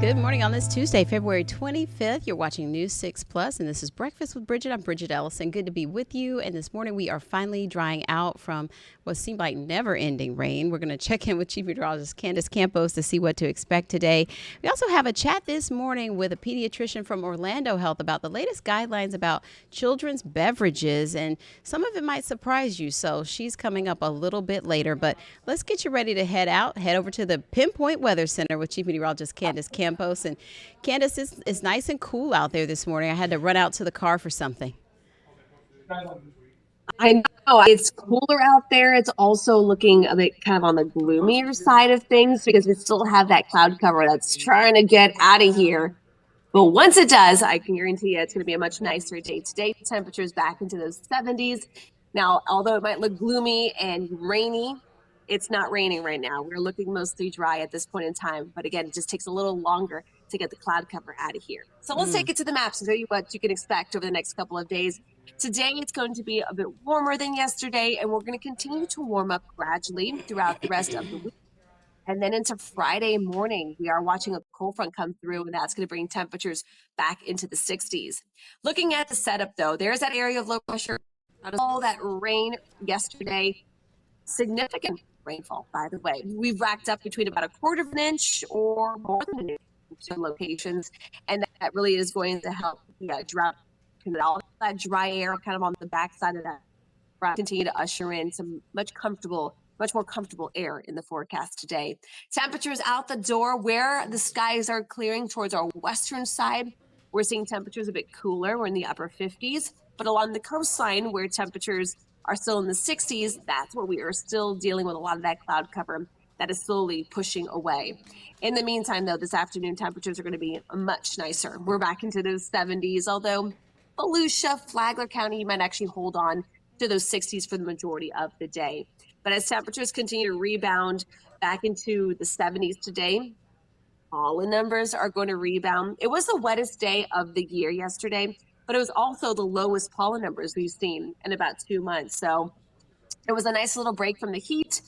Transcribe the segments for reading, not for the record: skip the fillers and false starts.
Good morning on this Tuesday, February 25th. You're watching News 6 Plus, and this is Breakfast with Bridgett. I'm Bridgett Ellison. Good to be with you. And this morning we are finally drying out from what seemed like never-ending rain. We're going to check in with Chief Meteorologist Candace Campos to see what to expect today. We also have a chat this morning with a pediatrician from Orlando Health about the latest guidelines about children's beverages, and some of it might surprise you. So she's coming up a little bit later, but let's get you ready to head over to the Pinpoint Weather Center with Chief Meteorologist Candace Campos. And Candace, it's nice and cool out there this morning. I had to run out to the car for something. I know it's cooler out there. It's also looking a bit kind of on the gloomier side of things because we still have that cloud cover that's trying to get out of here. But once it does, I can guarantee you it's going to be a much nicer day. Today, temperatures back into those 70s. Now, although it might look gloomy and rainy, it's not raining right now. We're looking mostly dry at this point in time. But again, it just takes a little longer to get the cloud cover out of here. So let's take it to the maps and show you what you can expect over the next couple of days. Today, it's going to be a bit warmer than yesterday, and we're going to continue to warm up gradually throughout the rest of the week. And then into Friday morning, we are watching a cold front come through, and that's going to bring temperatures back into the 60s. Looking at the setup, though, there's that area of low pressure. All that rain yesterday, significant rainfall, by the way. We've racked up between about a quarter of an inch or more than an inch in some locations, and that really is going to help drop all that dry air kind of on the backside of that. Continue to usher in some much more comfortable air in the forecast today. Temperatures out the door where the skies are clearing towards our western side. We're seeing temperatures a bit cooler. We're in the upper 50s, but along the coastline where temperatures are still in the 60s, that's where we are still dealing with a lot of that cloud cover that is slowly pushing away. In the meantime, though, this afternoon temperatures are going to be much nicer. We're back into those 70s, although Volusia, Flagler County, you might actually hold on to those 60s for the majority of the day. But as temperatures continue to rebound back into the 70s today, pollen numbers are going to rebound. It was the wettest day of the year yesterday, but it was also the lowest pollen numbers we've seen in about 2 months. So it was a nice little break from the heat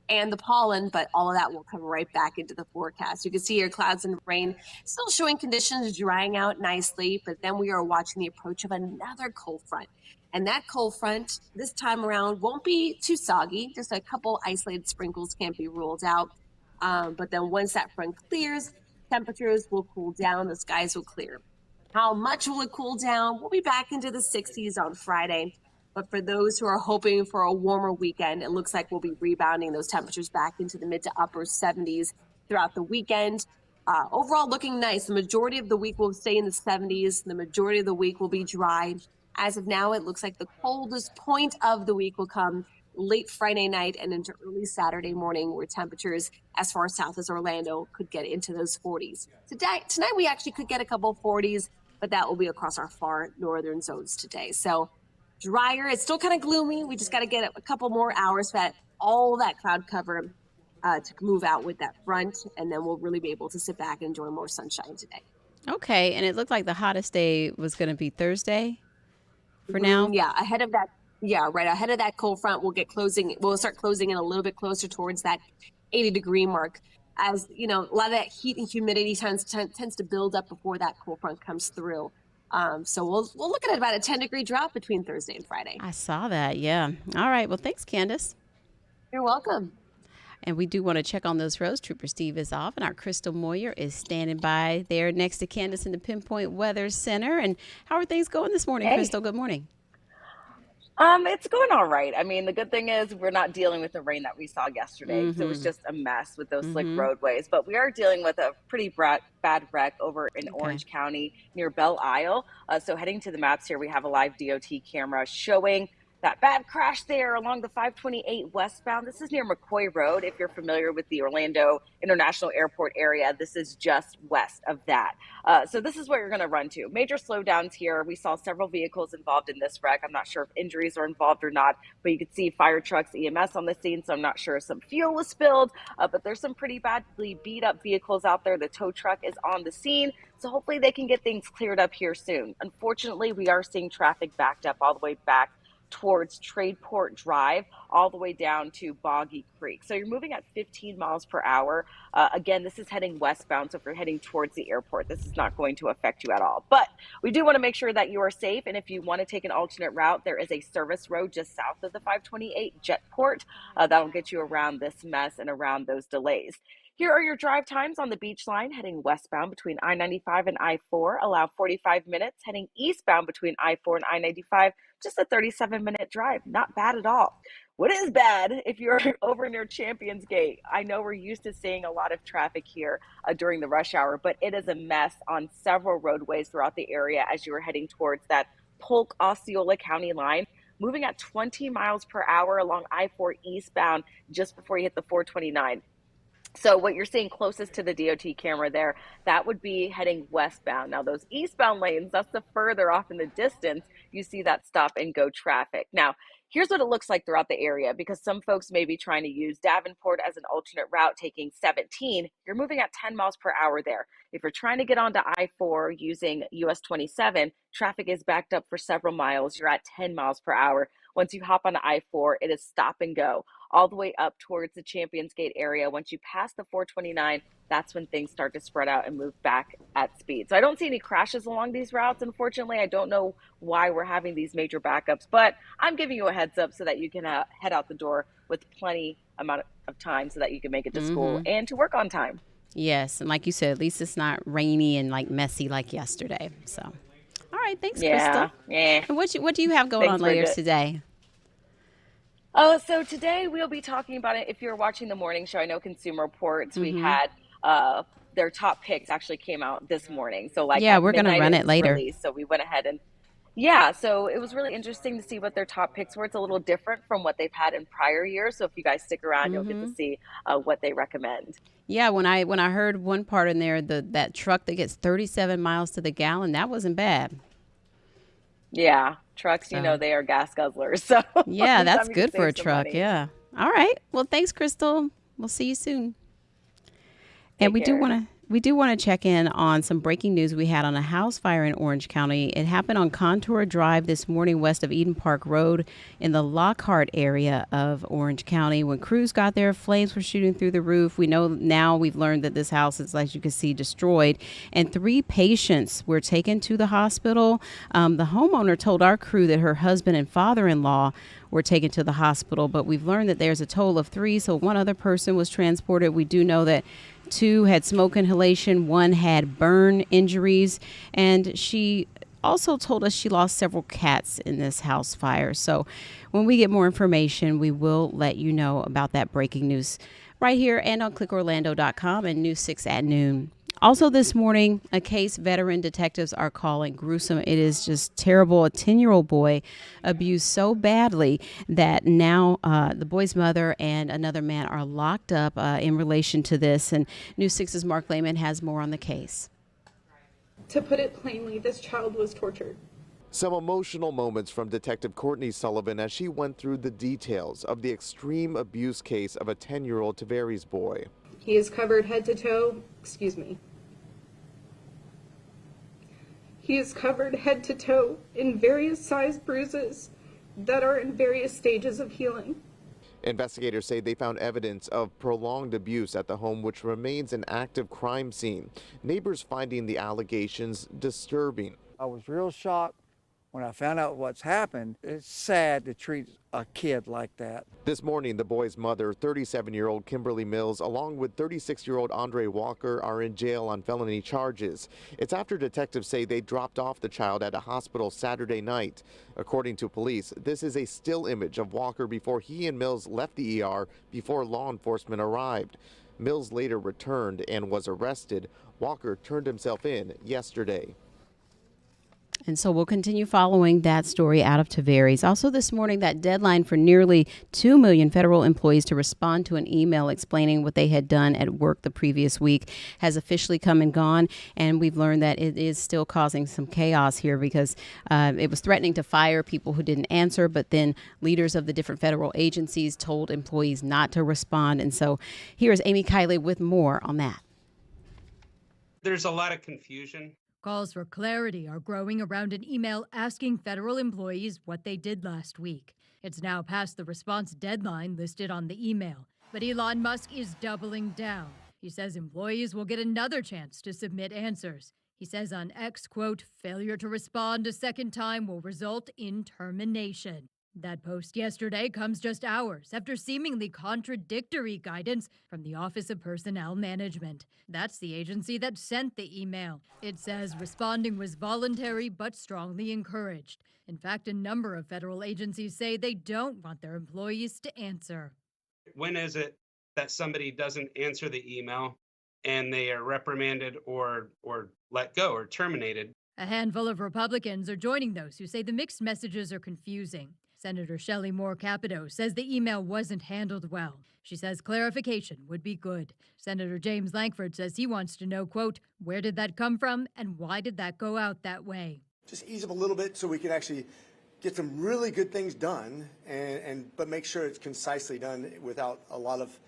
and the pollen, but all of that will come right back into the forecast. You can see here clouds and rain still showing conditions drying out nicely, but then we are watching the approach of another cold front. And that cold front this time around won't be too soggy. Just a couple isolated sprinkles can't be ruled out. But then once that front clears, temperatures will cool down, the skies will clear. How much will it cool down? We'll be back into the 60s on Friday. But for those who are hoping for a warmer weekend, it looks like we'll be rebounding those temperatures back into the mid to upper 70s throughout the weekend. Overall, looking nice. The majority of the week will stay in the 70s. The majority of the week will be dry. As of now, it looks like the coldest point of the week will come late Friday night and into early Saturday morning, where temperatures as far south as Orlando could get into those 40s. Tonight, we actually could get a couple 40s, but that will be across our far northern zones today. So drier. It's still kind of gloomy. We just got to get a couple more hours for all that cloud cover to move out with that front, and then we'll really be able to sit back and enjoy more sunshine today. Okay, and it looked like the hottest day was going to be Thursday for now. Yeah, ahead of that. Yeah, right ahead of that cold front, we'll start closing in a little bit closer towards that 80-degree mark. As you know, a lot of that heat and humidity tends to build up before that cold front comes through. So we'll look at about a 10-degree drop between Thursday and Friday. I saw that. Yeah. All right. Well, thanks, Candace. You're welcome. And we do want to check on those roads. Trooper Steve is off, and our Crystal Moyer is standing by there next to Candace in the Pinpoint Weather Center. And how are things going this morning, Crystal? Good morning. It's going all right. I mean, the good thing is we're not dealing with the rain that we saw yesterday. So it was just a mess with those slick roadways. But we are dealing with a pretty bad wreck over in Orange County near Belle Isle. So heading to the maps here, we have a live DOT camera showing that bad crash there along the 528 westbound. This is near McCoy Road. If you're familiar with the Orlando International Airport area, this is just west of that. So this is what you're going to run to. Major slowdowns here. We saw several vehicles involved in this wreck. I'm not sure if injuries are involved or not, but you could see fire trucks, EMS on the scene. So I'm not sure if some fuel was spilled, but there's some pretty badly beat up vehicles out there. The tow truck is on the scene. So hopefully they can get things cleared up here soon. Unfortunately, we are seeing traffic backed up all the way back towards Tradeport Drive all the way down to Boggy Creek. So you're moving at 15 miles per hour. Again, this is heading westbound. So if you're heading towards the airport, this is not going to affect you at all. But we do want to make sure that you are safe. And if you want to take an alternate route, there is a service road just south of the 528 Jetport. That'll get you around this mess and around those delays. Here are your drive times on the beach line heading westbound between I-95 and I-4. Allow 45 minutes. Heading eastbound between I-4 and I-95, just a 37-minute drive. Not bad at all. What is bad if you're over near Champions Gate? I know we're used to seeing a lot of traffic here during the rush hour, but it is a mess on several roadways throughout the area as you are heading towards that Polk Osceola County line. Moving at 20 miles per hour along I-4 eastbound just before you hit the 429. So what you're seeing closest to the DOT camera there, that would be heading westbound. Now those eastbound lanes, that's the further off in the distance, you see that stop and go traffic. Now, here's what it looks like throughout the area, because some folks may be trying to use Davenport as an alternate route taking 17. You're moving at 10 miles per hour there. If you're trying to get onto I-4 using US 27, traffic is backed up for several miles. You're at 10 miles per hour. Once you hop onto I-4, it is stop and go all the way up towards the Champions Gate area. Once you pass the 429, that's when things start to spread out and move back at speed. So I don't see any crashes along these routes. Unfortunately, I don't know why we're having these major backups, but I'm giving you a heads up so that you can head out the door with plenty amount of time so that you can make it to school and to work on time. Yes, and like you said, at least it's not rainy and like messy like yesterday. So, all right, thanks, Crystal. Yeah. And what do you have going on later today? Oh, so today we'll be talking about it. If you're watching the morning show, I know Consumer Reports, we had their top picks actually came out this morning. So we're going to run it later. So we went ahead and so it was really interesting to see what their top picks were. It's a little different from what they've had in prior years. So if you guys stick around, you'll get to see what they recommend. Yeah, when I heard one part in there, that truck that gets 37 miles to the gallon, that wasn't bad. Yeah, trucks, they are gas guzzlers. So yeah, that's good for a truck. Money. Yeah. All right. Well, thanks, Crystal. We'll see you soon. And we do want to check in on some breaking news we had on a house fire in Orange County. It happened on Contour Drive this morning west of Eden Park Road in the Lockhart area of Orange County. When crews got there, flames were shooting through the roof. We know now, we've learned that this house is, as you can see, destroyed. And 3 patients were taken to the hospital. The homeowner told our crew that her husband and father-in-law were taken to the hospital, but we've learned that there's a total of 3, so 1 other person was transported. We do know that 2 had smoke inhalation, 1 had burn injuries, and she also told us she lost several cats in this house fire. So when we get more information, we will let you know about that breaking news right here and on clickorlando.com and News 6 at noon. Also this morning, a case veteran detectives are calling gruesome. It is just terrible. A 10-year-old boy abused so badly that now the boy's mother and another man are locked up in relation to this. And News 6's Mark Lehman has more on the case. To put it plainly, this child was tortured. Some emotional moments from Detective Courtney Sullivan as she went through the details of the extreme abuse case of a 10-year-old Tavares boy. He is covered head to toe. He is covered head to toe in various size bruises that are in various stages of healing. Investigators say they found evidence of prolonged abuse at the home, which remains an active crime scene. Neighbors finding the allegations disturbing. I was real shocked when I found out what's happened. It's sad to treat a kid like that. This morning, the boy's mother, 37-year-old Kimberly Mills, along with 36-year-old Andre Walker, are in jail on felony charges. It's after detectives say they dropped off the child at a hospital Saturday night. According to police, this is a still image of Walker before he and Mills left the ER before law enforcement arrived. Mills later returned and was arrested. Walker turned himself in yesterday. And so we'll continue following that story out of Tavares. Also this morning, that deadline for nearly 2 million federal employees to respond to an email explaining what they had done at work the previous week has officially come and gone. And we've learned that it is still causing some chaos here because it was threatening to fire people who didn't answer. But then leaders of the different federal agencies told employees not to respond. And so here's Amy Kiley with more on that. There's a lot of confusion Calls for clarity are growing around an email asking federal employees what they did last week. It's now past the response deadline listed on the email, but Elon Musk is doubling down. He says employees will get another chance to submit answers. He says on X, quote, failure to respond a second time will result in termination. That post yesterday comes just hours after seemingly contradictory guidance from the Office of Personnel Management. That's the agency that sent the email. It says responding was voluntary but strongly encouraged. In fact, a number of federal agencies say they don't want their employees to answer. When is it that somebody doesn't answer the email and they are reprimanded or let go or terminated? A handful of Republicans are joining those who say the mixed messages are confusing. Senator Shelley Moore Capito says the email wasn't handled well. She says clarification would be good. Senator James Lankford says he wants to know, quote, where did that come from and why did that go out that way? Just ease up a little bit so we can actually get some really good things done, but make sure it's concisely done without a lot of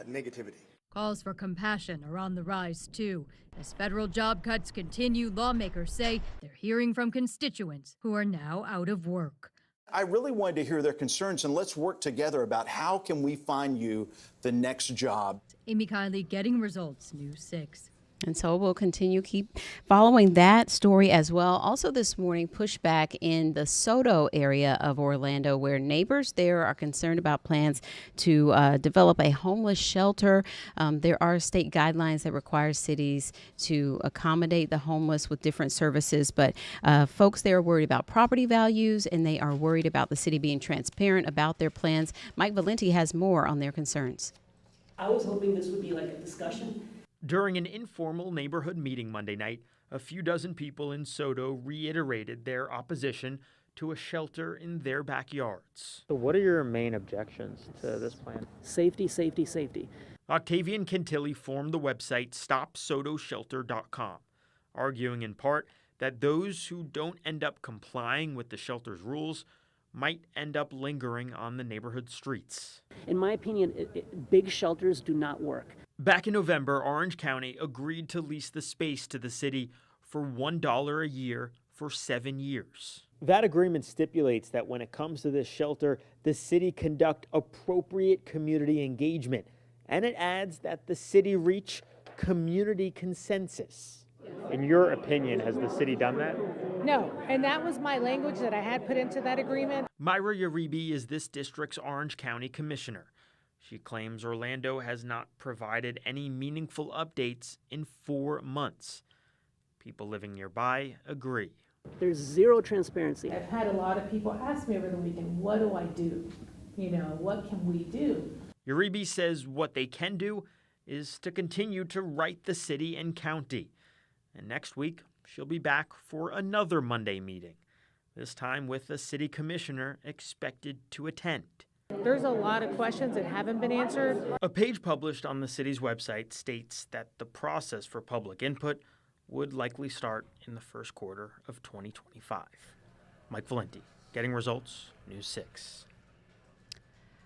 negativity. Calls for compassion are on the rise, too. As federal job cuts continue, lawmakers say they're hearing from constituents who are now out of work. I really wanted to hear their concerns, and let's work together about how can we find you the next job. Amy Kiley, Getting Results, News 6. And so we'll keep following that story as well. Also this morning, pushback in the Soto area of Orlando, where neighbors there are concerned about plans to develop a homeless shelter. There are state guidelines that require cities to accommodate the homeless with different services, but folks there are worried about property values, and they are worried about the city being transparent about their plans. Mike Valenti has more on their concerns. I was hoping this would be like a discussion. During an informal neighborhood meeting Monday night, a few dozen people in Soto reiterated their opposition to a shelter in their backyards. So what are your main objections to this plan? Safety, safety, safety. Octavian Kentilly formed the website StopSotoShelter.com, arguing in part that those who don't end up complying with the shelter's rules might end up lingering on the neighborhood streets. In my opinion, big shelters do not work. Back in November, Orange County agreed to lease the space to the city for $1 a year for 7 years. That agreement stipulates that when it comes to this shelter, the city conduct appropriate community engagement, and it adds that the city reach community consensus. In your opinion, has the city done that? No, and that was my language that I had put into that agreement. Myra Uribe is this district's Orange County commissioner. She claims Orlando has not provided any meaningful updates in 4 months. People living nearby agree. There's zero transparency. I've had a lot of people ask me over the weekend, what do I do? What can we do? Uribe says what they can do is to continue to write the city and county. And next week, she'll be back for another Monday meeting, this time with a city commissioner expected to attend. There's a lot of questions that haven't been answered. A page published on the city's website states that the process for public input would likely start in the first quarter of 2025. Mike Valenti, Getting Results, News 6.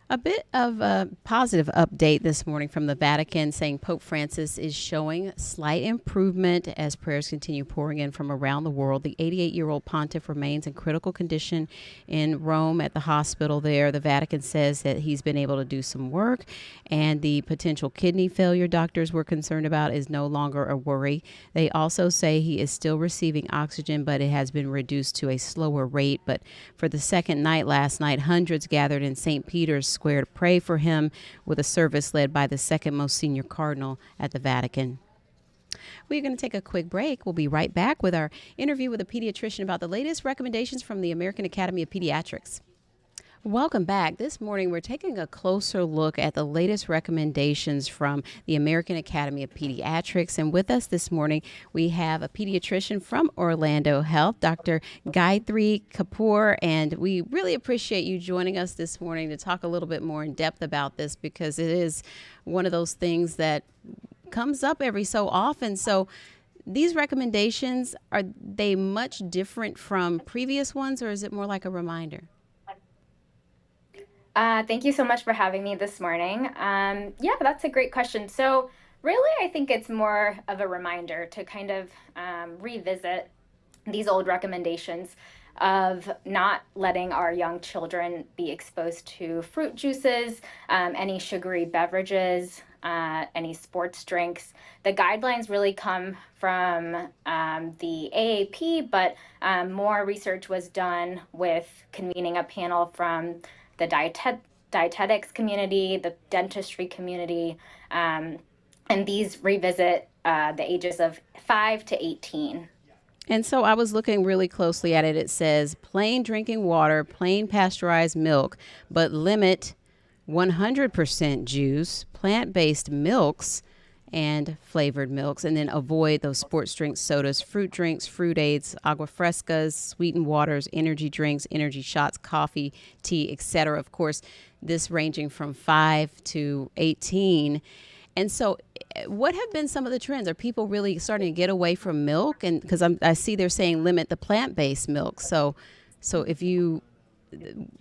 A bit of a positive update this morning from the Vatican, saying Pope Francis is showing slight improvement as prayers continue pouring in from around the world. The 88-year-old pontiff remains in critical condition in Rome at the hospital there. The Vatican says that he's been able to do some work, and the potential kidney failure doctors were concerned about is no longer a worry. They also say he is still receiving oxygen, but it has been reduced to a slower rate. But for the second night last night, hundreds gathered in St. Peter's Square to pray for him, with a service led by the second most senior cardinal at the Vatican. We're going to take a quick break. We'll be right back with our interview with a pediatrician about the latest recommendations from the American Academy of Pediatrics. Welcome back. This morning, we're taking a closer look at the latest recommendations from the American Academy of Pediatrics. And with us this morning, we have a pediatrician from Orlando Health, Dr. Gayatri Kapoor. And we really appreciate you joining us this morning to talk a little bit more in depth about this, because it is one of those things that comes up every so often. So these recommendations, are they much different from previous ones, or is it more like a reminder? Thank you so much for having me this morning. Yeah, that's a great question. So Really, I think it's more of a reminder to kind of revisit these old recommendations of not letting our young children be exposed to fruit juices, any sugary beverages, any sports drinks. The guidelines really come from the AAP, but more research was done with convening a panel from the dietetics community, the dentistry community, and these revisit the ages of 5 to 18. And so I was looking really closely at it. It says plain drinking water, plain pasteurized milk, but limit 100% juice, plant-based milks, and flavored milks, and then avoid those sports drinks, sodas, fruit drinks, fruit aids, agua frescas, sweetened waters, energy drinks, energy shots, coffee, tea, etc. Of course, this ranging from 5 to 18. And so what have been some of the trends? Are people really starting to get away from milk? And because I see they're saying limit the plant-based milk. So if you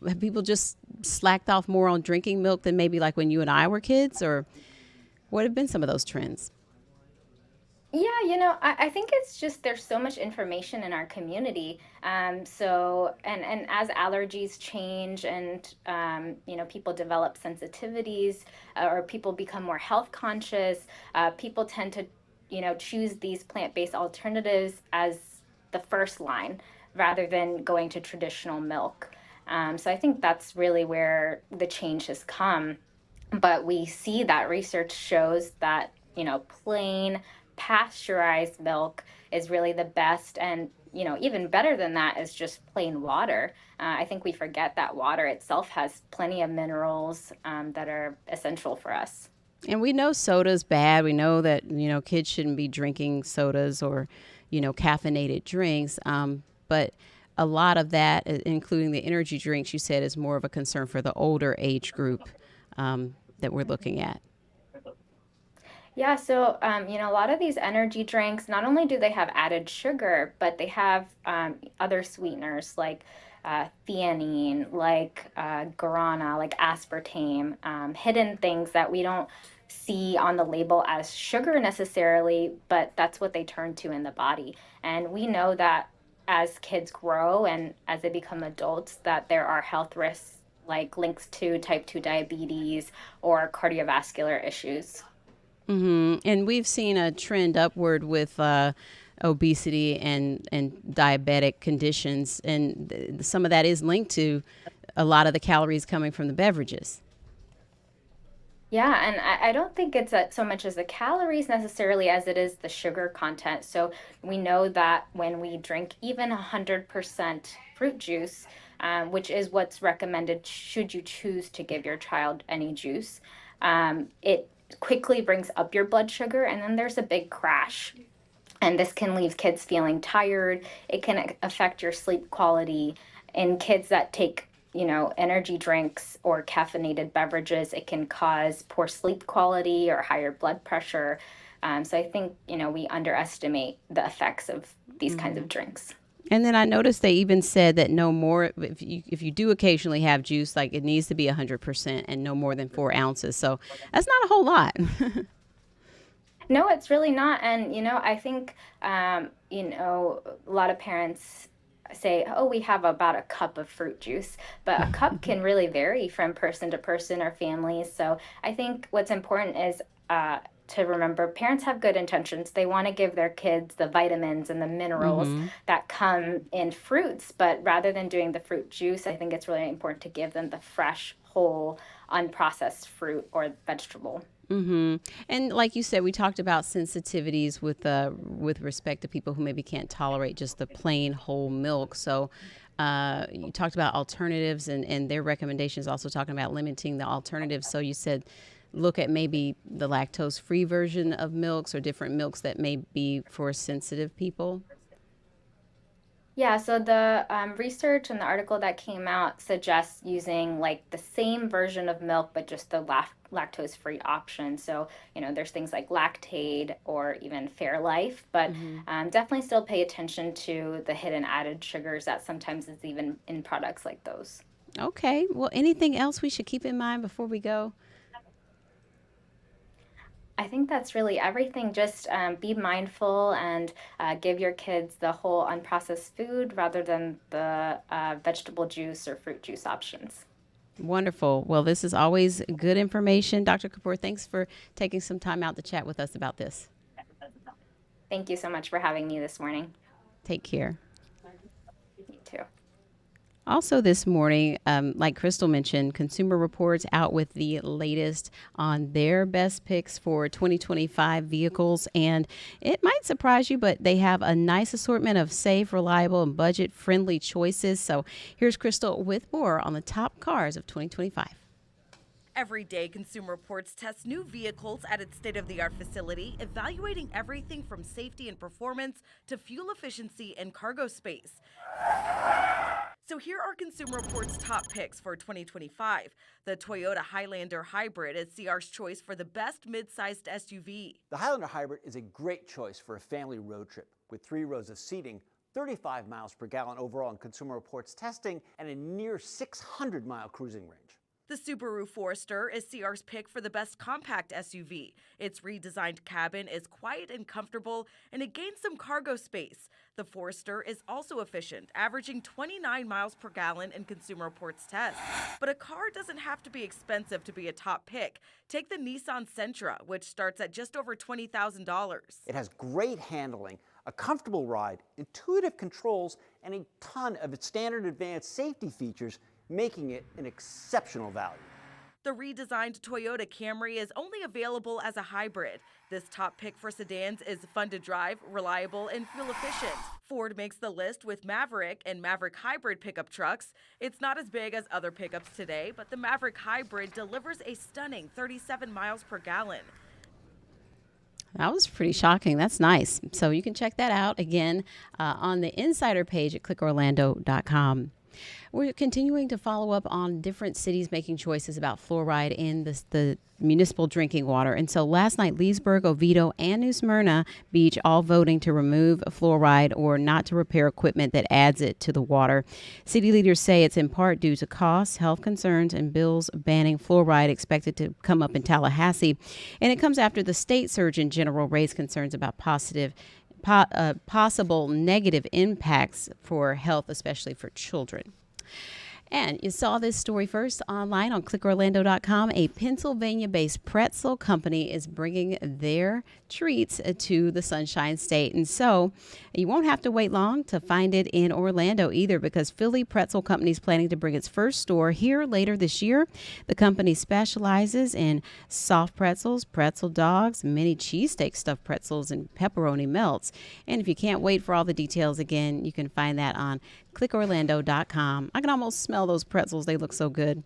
have people just slacked off more on drinking milk than maybe like when you and I were kids, or what have been some of those trends? Yeah, I think it's just there's so much information in our community. And as allergies change and, people develop sensitivities or people become more health conscious, people tend to, choose these plant-based alternatives as the first line rather than going to traditional milk. So I think that's really where the change has come. But we see that research shows that, plain pasteurized milk is really the best. And, even better than that is just plain water. I think we forget that water itself has plenty of minerals that are essential for us. And we know soda's bad. We know that, kids shouldn't be drinking sodas or, caffeinated drinks. But a lot of that, including the energy drinks, you said is more of a concern for the older age group that we're looking at. Yeah, so a lot of these energy drinks, not only do they have added sugar, but they have other sweeteners like theanine, like guarana, like aspartame, hidden things that we don't see on the label as sugar necessarily, but that's what they turn to in the body. And we know that as kids grow and as they become adults, that there are health risks like links to type 2 diabetes or cardiovascular issues. And we've seen a trend upward with obesity and diabetic conditions. And some of that is linked to a lot of the calories coming from the beverages. Yeah, and I don't think it's so much as the calories necessarily as it is the sugar content. So we know that when we drink even 100% fruit juice, which is what's recommended should you choose to give your child any juice, it quickly brings up your blood sugar, and then there's a big crash. And this can leave kids feeling tired. It can affect your sleep quality. In kids that take, energy drinks or caffeinated beverages, it can cause poor sleep quality or higher blood pressure. So I think, we underestimate the effects of these kinds of drinks. And then I noticed they even said that no more, if you do occasionally have juice, like it needs to be 100% and no more than 4 ounces. So that's not a whole lot. No, it's really not. And, I think, a lot of parents say, oh, we have about a cup of fruit juice, but a cup can really vary from person to person or families. So I think what's important is to remember parents have good intentions. They want to give their kids the vitamins and the minerals that come in fruits, but rather than doing the fruit juice, I think it's really important to give them the fresh, whole, unprocessed fruit or vegetable. And like you said, we talked about sensitivities with respect to people who maybe can't tolerate just the plain whole milk. So you talked about alternatives and their recommendations, also talking about limiting the alternatives. So you said look at maybe the lactose-free version of milks or different milks that may be for sensitive people. Yeah, so the research and the article that came out suggests using like the same version of milk, but just the lactose-free option. So, there's things like Lactaid or even Fairlife, but definitely still pay attention to the hidden added sugars that sometimes is even in products like those. Okay. Well, anything else we should keep in mind before we go? I think that's really everything. Just be mindful and give your kids the whole unprocessed food rather than the vegetable juice or fruit juice options. Wonderful. Well, this is always good information. Dr. Kapoor, thanks for taking some time out to chat with us about this. Thank you so much for having me this morning. Take care. You too. Also this morning, like Crystal mentioned, Consumer Reports out with the latest on their best picks for 2025 vehicles. And it might surprise you, but they have a nice assortment of safe, reliable, and budget-friendly choices. So here's Crystal with more on the top cars of 2025. Every day, Consumer Reports tests new vehicles at its state-of-the-art facility, evaluating everything from safety and performance to fuel efficiency and cargo space. So here are Consumer Reports' top picks for 2025. The Toyota Highlander Hybrid is CR's choice for the best mid-sized SUV. The Highlander Hybrid is a great choice for a family road trip with 3 rows of seating, 35 miles per gallon overall in Consumer Reports testing, and a near 600-mile cruising range. The Subaru Forester is CR's pick for the best compact SUV. Its redesigned cabin is quiet and comfortable, and it gains some cargo space. The Forester is also efficient, averaging 29 miles per gallon in Consumer Reports tests. But a car doesn't have to be expensive to be a top pick. Take the Nissan Sentra, which starts at just over $20,000. It has great handling, a comfortable ride, intuitive controls, and a ton of its standard advanced safety features, making it an exceptional value. The redesigned Toyota Camry is only available as a hybrid. This top pick for sedans is fun to drive, reliable, and fuel efficient. Ford makes the list with Maverick and Maverick Hybrid pickup trucks. It's not as big as other pickups today, but the Maverick Hybrid delivers a stunning 37 miles per gallon. That was pretty shocking. That's nice. So you can check that out again on the insider page at clickorlando.com. We're continuing to follow up on different cities making choices about fluoride in the municipal drinking water. And so last night, Leesburg, Oviedo, and New Smyrna Beach all voting to remove fluoride or not to repair equipment that adds it to the water. City leaders say it's in part due to costs, health concerns, and bills banning fluoride expected to come up in Tallahassee. And it comes after the state surgeon general raised concerns about possible negative impacts for health, especially for children. And you saw this story first online on clickorlando.com. A Pennsylvania-based pretzel company is bringing their treats to the Sunshine State. And so you won't have to wait long to find it in Orlando either, because Philly Pretzel Company is planning to bring its first store here later this year. The company specializes in soft pretzels, pretzel dogs, mini cheesesteak stuffed pretzels, and pepperoni melts. And if you can't wait for all the details, again, you can find that on clickorlando.com. I can almost smell those pretzels. They look so good.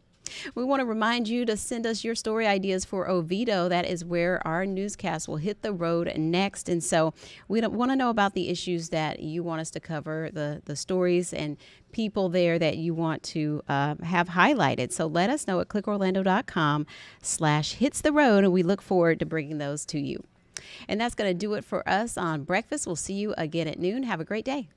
We want to remind you to send us your story ideas for Oviedo. That is where our newscast will hit the road next. And so we want to know about the issues that you want us to cover, the stories and people there that you want to have highlighted. So let us know at clickorlando.com/hitstheroad, and we look forward to bringing those to you. And that's going to do it for us on Breakfast. We'll see you again at noon. Have a great day.